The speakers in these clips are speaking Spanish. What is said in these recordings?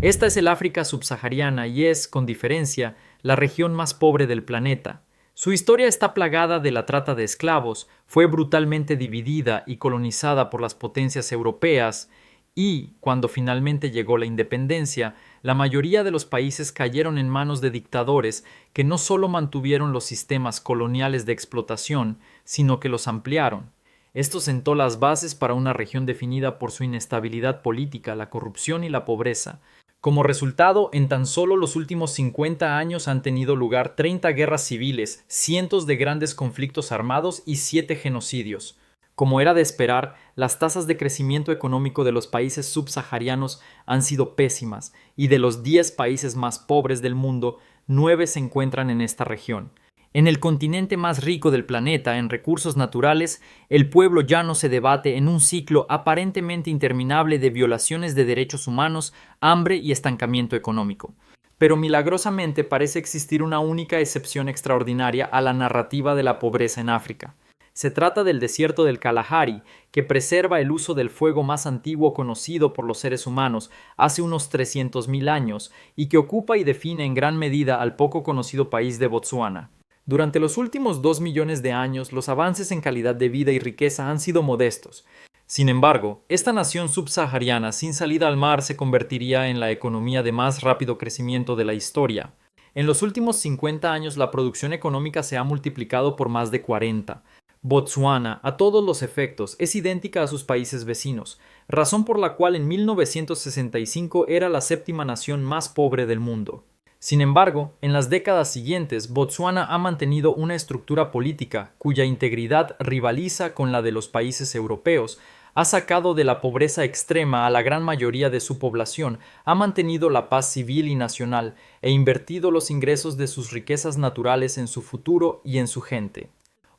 Esta es el África subsahariana y es, con diferencia, la región más pobre del planeta. Su historia está plagada de la trata de esclavos, fue brutalmente dividida y colonizada por las potencias europeas y, cuando finalmente llegó la independencia, la mayoría de los países cayeron en manos de dictadores que no solo mantuvieron los sistemas coloniales de explotación, sino que los ampliaron. Esto sentó las bases para una región definida por su inestabilidad política, la corrupción y la pobreza. Como resultado, en tan solo los últimos 50 años han tenido lugar 30 guerras civiles, cientos de grandes conflictos armados y 7 genocidios. Como era de esperar, las tasas de crecimiento económico de los países subsaharianos han sido pésimas, y de los 10 países más pobres del mundo, 9 se encuentran en esta región. En el continente más rico del planeta en recursos naturales, el pueblo llano se debate en un ciclo aparentemente interminable de violaciones de derechos humanos, hambre y estancamiento económico. Pero milagrosamente parece existir una única excepción extraordinaria a la narrativa de la pobreza en África. Se trata del desierto del Kalahari, que preserva el uso del fuego más antiguo conocido por los seres humanos hace unos 300.000 años y que ocupa y define en gran medida al poco conocido país de Botsuana. Durante los últimos 2 millones de años, los avances en calidad de vida y riqueza han sido modestos. Sin embargo, esta nación subsahariana sin salida al mar se convertiría en la economía de más rápido crecimiento de la historia. En los últimos 50 años la producción económica se ha multiplicado por más de 40. Botsuana, a todos los efectos, es idéntica a sus países vecinos, razón por la cual en 1965 era la séptima nación más pobre del mundo. Sin embargo, en las décadas siguientes, Botsuana ha mantenido una estructura política cuya integridad rivaliza con la de los países europeos, ha sacado de la pobreza extrema a la gran mayoría de su población, ha mantenido la paz civil y nacional e invertido los ingresos de sus riquezas naturales en su futuro y en su gente.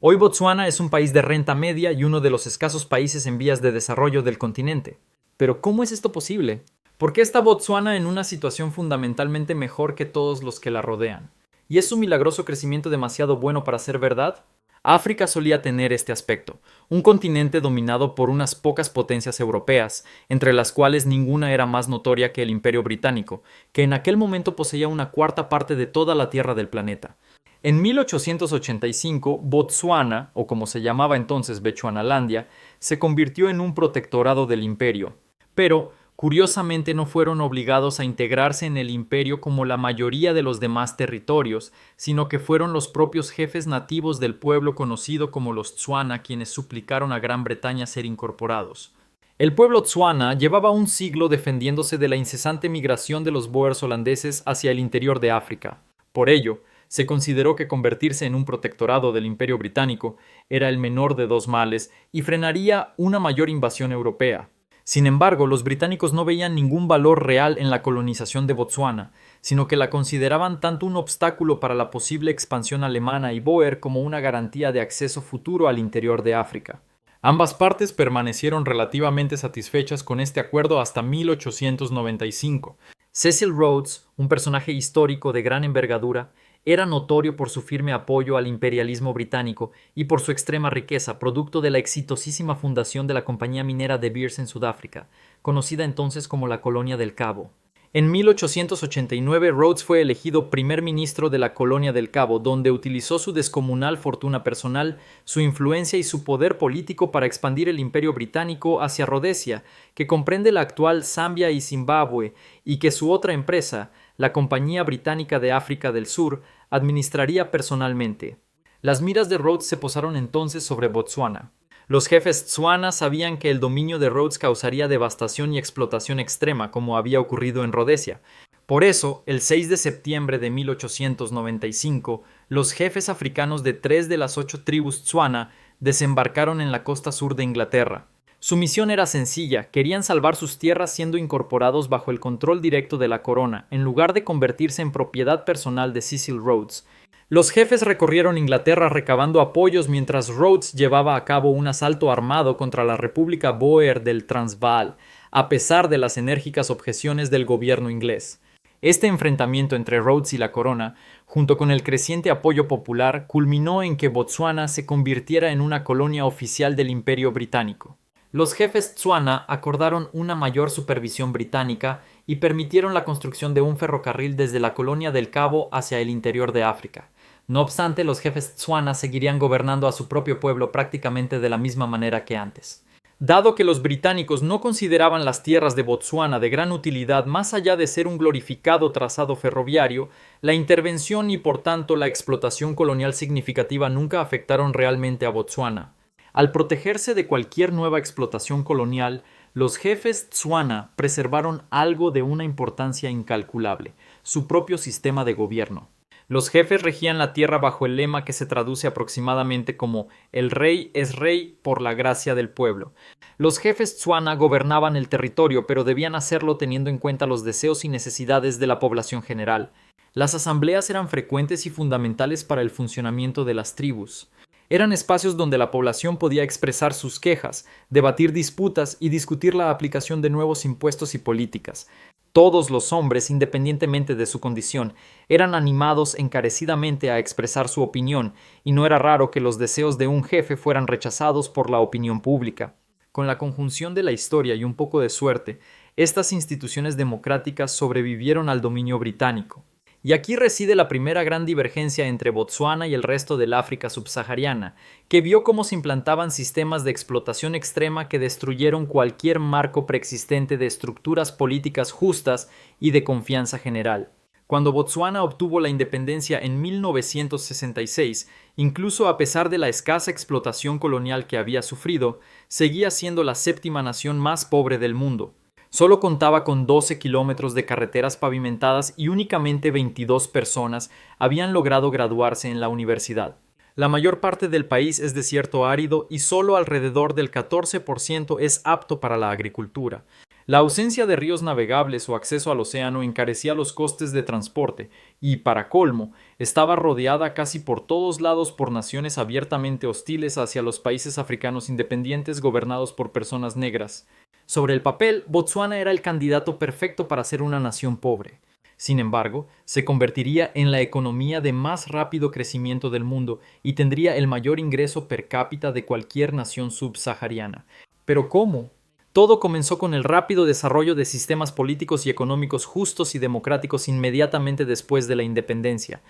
Hoy Botsuana es un país de renta media y uno de los escasos países en vías de desarrollo del continente. Pero ¿cómo es esto posible? ¿Por qué está Botsuana en una situación fundamentalmente mejor que todos los que la rodean? ¿Y es su milagroso crecimiento demasiado bueno para ser verdad? África solía tener este aspecto, un continente dominado por unas pocas potencias europeas, entre las cuales ninguna era más notoria que el Imperio Británico, que en aquel momento poseía una cuarta parte de toda la tierra del planeta. En 1885, Botsuana, o como se llamaba entonces Bechuanalandia, se convirtió en un protectorado del imperio. Pero, curiosamente, no fueron obligados a integrarse en el imperio como la mayoría de los demás territorios, sino que fueron los propios jefes nativos del pueblo conocido como los Tswana quienes suplicaron a Gran Bretaña ser incorporados. El pueblo Tswana llevaba un siglo defendiéndose de la incesante migración de los boers holandeses hacia el interior de África. Por ello, se consideró que convertirse en un protectorado del Imperio Británico era el menor de dos males y frenaría una mayor invasión europea. Sin embargo, los británicos no veían ningún valor real en la colonización de Botsuana, sino que la consideraban tanto un obstáculo para la posible expansión alemana y boer como una garantía de acceso futuro al interior de África. Ambas partes permanecieron relativamente satisfechas con este acuerdo hasta 1895. Cecil Rhodes, un personaje histórico de gran envergadura, era notorio por su firme apoyo al imperialismo británico y por su extrema riqueza, producto de la exitosísima fundación de la compañía minera De Beers en Sudáfrica, conocida entonces como la Colonia del Cabo. En 1889, Rhodes fue elegido primer ministro de la Colonia del Cabo, donde utilizó su descomunal fortuna personal, su influencia y su poder político para expandir el imperio británico hacia Rodesia, que comprende la actual Zambia y Zimbabue, y que su otra empresa, la Compañía Británica de África del Sur, administraría personalmente. Las miras de Rhodes se posaron entonces sobre Botsuana. Los jefes Tswana sabían que el dominio de Rhodes causaría devastación y explotación extrema, como había ocurrido en Rodesia. Por eso, el 6 de septiembre de 1895, los jefes africanos de 3 de las 8 tribus Tswana desembarcaron en la costa sur de Inglaterra. Su misión era sencilla, querían salvar sus tierras siendo incorporados bajo el control directo de la corona, en lugar de convertirse en propiedad personal de Cecil Rhodes. Los jefes recorrieron Inglaterra recabando apoyos mientras Rhodes llevaba a cabo un asalto armado contra la República Boer del Transvaal, a pesar de las enérgicas objeciones del gobierno inglés. Este enfrentamiento entre Rhodes y la corona, junto con el creciente apoyo popular, culminó en que Botsuana se convirtiera en una colonia oficial del Imperio Británico. Los jefes Tswana acordaron una mayor supervisión británica y permitieron la construcción de un ferrocarril desde la colonia del Cabo hacia el interior de África. No obstante, los jefes Tswana seguirían gobernando a su propio pueblo prácticamente de la misma manera que antes. Dado que los británicos no consideraban las tierras de Botsuana de gran utilidad más allá de ser un glorificado trazado ferroviario, la intervención y por tanto la explotación colonial significativa nunca afectaron realmente a Botsuana. Al protegerse de cualquier nueva explotación colonial, los jefes Tswana preservaron algo de una importancia incalculable: su propio sistema de gobierno. Los jefes regían la tierra bajo el lema que se traduce aproximadamente como «El rey es rey por la gracia del pueblo». Los jefes Tswana gobernaban el territorio, pero debían hacerlo teniendo en cuenta los deseos y necesidades de la población general. Las asambleas eran frecuentes y fundamentales para el funcionamiento de las tribus. Eran espacios donde la población podía expresar sus quejas, debatir disputas y discutir la aplicación de nuevos impuestos y políticas. Todos los hombres, independientemente de su condición, eran animados encarecidamente a expresar su opinión, y no era raro que los deseos de un jefe fueran rechazados por la opinión pública. Con la conjunción de la historia y un poco de suerte, estas instituciones democráticas sobrevivieron al dominio británico. Y aquí reside la primera gran divergencia entre Botsuana y el resto del África subsahariana, que vio cómo se implantaban sistemas de explotación extrema que destruyeron cualquier marco preexistente de estructuras políticas justas y de confianza general. Cuando Botsuana obtuvo la independencia en 1966, incluso a pesar de la escasa explotación colonial que había sufrido, seguía siendo la séptima nación más pobre del mundo. Solo contaba con 12 kilómetros de carreteras pavimentadas y únicamente 22 personas habían logrado graduarse en la universidad. La mayor parte del país es desierto árido y solo alrededor del 14% es apto para la agricultura. La ausencia de ríos navegables o acceso al océano encarecía los costes de transporte y, para colmo, estaba rodeada casi por todos lados por naciones abiertamente hostiles hacia los países africanos independientes gobernados por personas negras. Sobre el papel, Botsuana era el candidato perfecto para ser una nación pobre. Sin embargo, se convertiría en la economía de más rápido crecimiento del mundo y tendría el mayor ingreso per cápita de cualquier nación subsahariana. ¿Pero cómo? Todo comenzó con el rápido desarrollo de sistemas políticos y económicos justos y democráticos inmediatamente después de la independencia.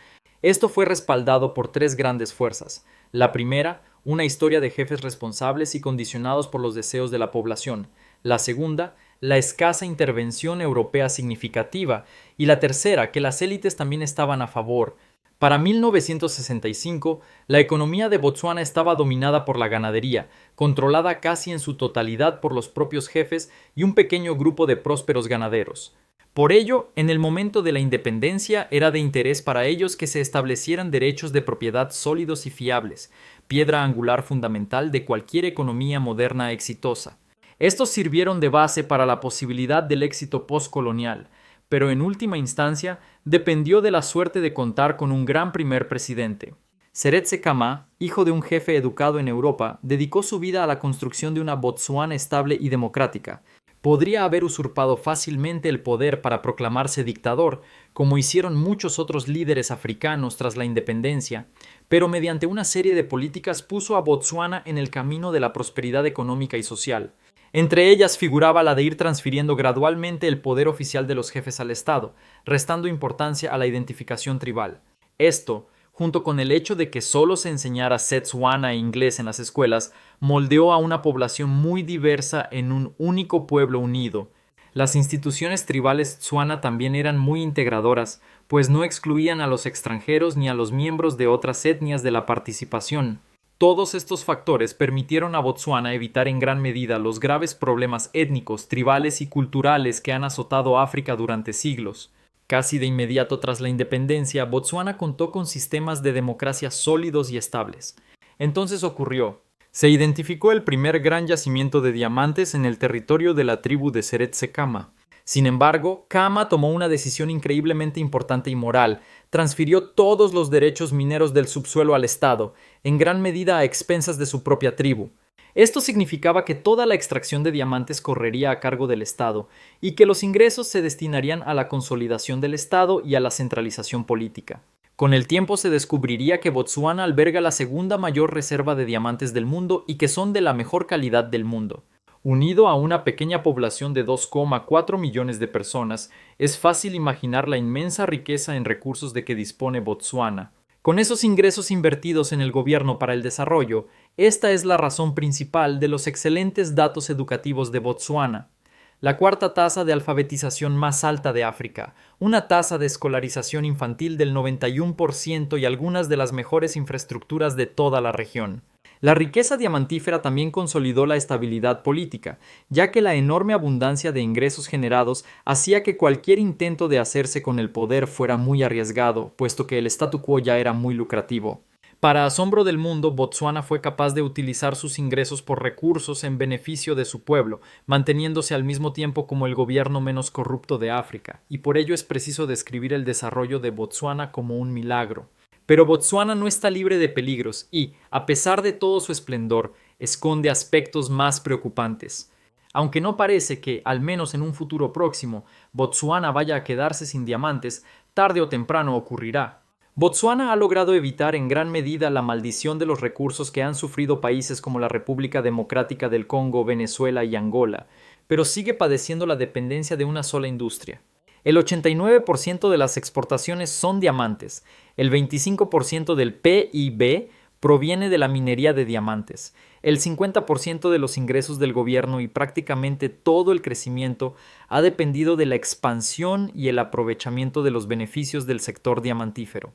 Esto fue respaldado por tres grandes fuerzas. La primera, una historia de jefes responsables y condicionados por los deseos de la población. La segunda, la escasa intervención europea significativa. Y la tercera, que las élites también estaban a favor. Para 1965, la economía de Botsuana estaba dominada por la ganadería, controlada casi en su totalidad por los propios jefes y un pequeño grupo de prósperos ganaderos. Por ello, en el momento de la independencia era de interés para ellos que se establecieran derechos de propiedad sólidos y fiables, piedra angular fundamental de cualquier economía moderna exitosa. Estos sirvieron de base para la posibilidad del éxito postcolonial, pero en última instancia dependió de la suerte de contar con un gran primer presidente. Seretse Khama, hijo de un jefe educado en Europa, dedicó su vida a la construcción de una Botsuana estable y democrática. Podría haber usurpado fácilmente el poder para proclamarse dictador, como hicieron muchos otros líderes africanos tras la independencia, pero mediante una serie de políticas puso a Botsuana en el camino de la prosperidad económica y social. Entre ellas figuraba la de ir transfiriendo gradualmente el poder oficial de los jefes al Estado, restando importancia a la identificación tribal. Esto, junto con el hecho de que solo se enseñara Setswana e inglés en las escuelas, moldeó a una población muy diversa en un único pueblo unido. Las instituciones tribales Tswana también eran muy integradoras, pues no excluían a los extranjeros ni a los miembros de otras etnias de la participación. Todos estos factores permitieron a Botsuana evitar en gran medida los graves problemas étnicos, tribales y culturales que han azotado África durante siglos. Casi de inmediato tras la independencia, Botsuana contó con sistemas de democracia sólidos y estables. Entonces ocurrió. Se identificó el primer gran yacimiento de diamantes en el territorio de la tribu de Seretse Khama. Sin embargo, Khama tomó una decisión increíblemente importante y moral. Transfirió todos los derechos mineros del subsuelo al Estado, en gran medida a expensas de su propia tribu. Esto significaba que toda la extracción de diamantes correría a cargo del Estado y que los ingresos se destinarían a la consolidación del Estado y a la centralización política. Con el tiempo se descubriría que Botsuana alberga la segunda mayor reserva de diamantes del mundo y que son de la mejor calidad del mundo. Unido a una pequeña población de 2,4 millones de personas, es fácil imaginar la inmensa riqueza en recursos de que dispone Botsuana. Con esos ingresos invertidos en el gobierno para el desarrollo, esta es la razón principal de los excelentes datos educativos de Botsuana. La cuarta tasa de alfabetización más alta de África, una tasa de escolarización infantil del 91% y algunas de las mejores infraestructuras de toda la región. La riqueza diamantífera también consolidó la estabilidad política, ya que la enorme abundancia de ingresos generados hacía que cualquier intento de hacerse con el poder fuera muy arriesgado, puesto que el statu quo ya era muy lucrativo. Para asombro del mundo, Botsuana fue capaz de utilizar sus ingresos por recursos en beneficio de su pueblo, manteniéndose al mismo tiempo como el gobierno menos corrupto de África, y por ello es preciso describir el desarrollo de Botsuana como un milagro. Pero Botsuana no está libre de peligros y, a pesar de todo su esplendor, esconde aspectos más preocupantes. Aunque no parece que, al menos en un futuro próximo, Botsuana vaya a quedarse sin diamantes, tarde o temprano ocurrirá. Botsuana ha logrado evitar en gran medida la maldición de los recursos que han sufrido países como la República Democrática del Congo, Venezuela y Angola, pero sigue padeciendo la dependencia de una sola industria. El 89% de las exportaciones son diamantes, el 25% del PIB proviene de la minería de diamantes, el 50% de los ingresos del gobierno y prácticamente todo el crecimiento ha dependido de la expansión y el aprovechamiento de los beneficios del sector diamantífero.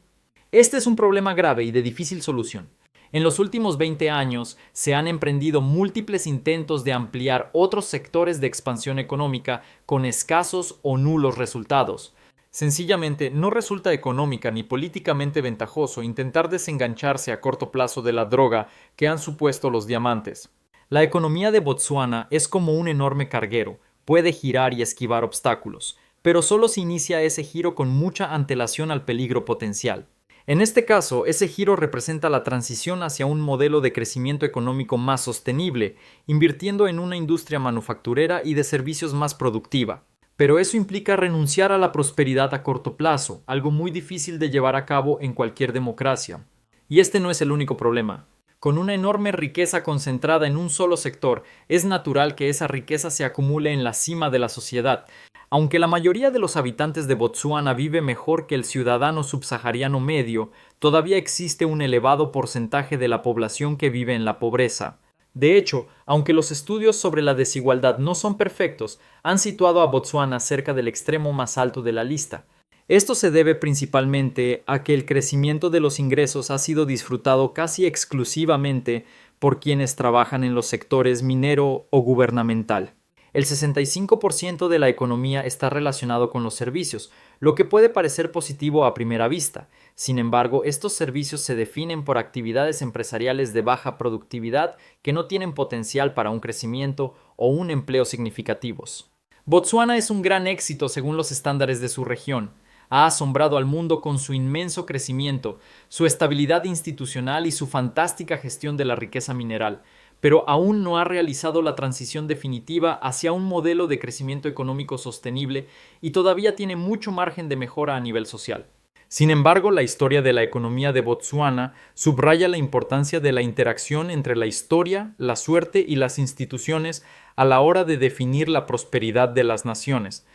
Este es un problema grave y de difícil solución. En los últimos 20 años se han emprendido múltiples intentos de ampliar otros sectores de expansión económica con escasos o nulos resultados. Sencillamente no resulta económica ni políticamente ventajoso intentar desengancharse a corto plazo de la droga que han supuesto los diamantes. La economía de Botsuana es como un enorme carguero, puede girar y esquivar obstáculos, pero solo se inicia ese giro con mucha antelación al peligro potencial. En este caso, ese giro representa la transición hacia un modelo de crecimiento económico más sostenible, invirtiendo en una industria manufacturera y de servicios más productiva. Pero eso implica renunciar a la prosperidad a corto plazo, algo muy difícil de llevar a cabo en cualquier democracia. Y este no es el único problema. Con una enorme riqueza concentrada en un solo sector, es natural que esa riqueza se acumule en la cima de la sociedad. Aunque la mayoría de los habitantes de Botsuana vive mejor que el ciudadano subsahariano medio, todavía existe un elevado porcentaje de la población que vive en la pobreza. De hecho, aunque los estudios sobre la desigualdad no son perfectos, han situado a Botsuana cerca del extremo más alto de la lista. Esto se debe principalmente a que el crecimiento de los ingresos ha sido disfrutado casi exclusivamente por quienes trabajan en los sectores minero o gubernamental. El 65% de la economía está relacionado con los servicios, lo que puede parecer positivo a primera vista. Sin embargo, estos servicios se definen por actividades empresariales de baja productividad que no tienen potencial para un crecimiento o un empleo significativos. Botsuana es un gran éxito según los estándares de su región. Ha asombrado al mundo con su inmenso crecimiento, su estabilidad institucional y su fantástica gestión de la riqueza mineral, pero aún no ha realizado la transición definitiva hacia un modelo de crecimiento económico sostenible y todavía tiene mucho margen de mejora a nivel social. Sin embargo, la historia de la economía de Botsuana subraya la importancia de la interacción entre la historia, la suerte y las instituciones a la hora de definir la prosperidad de las naciones.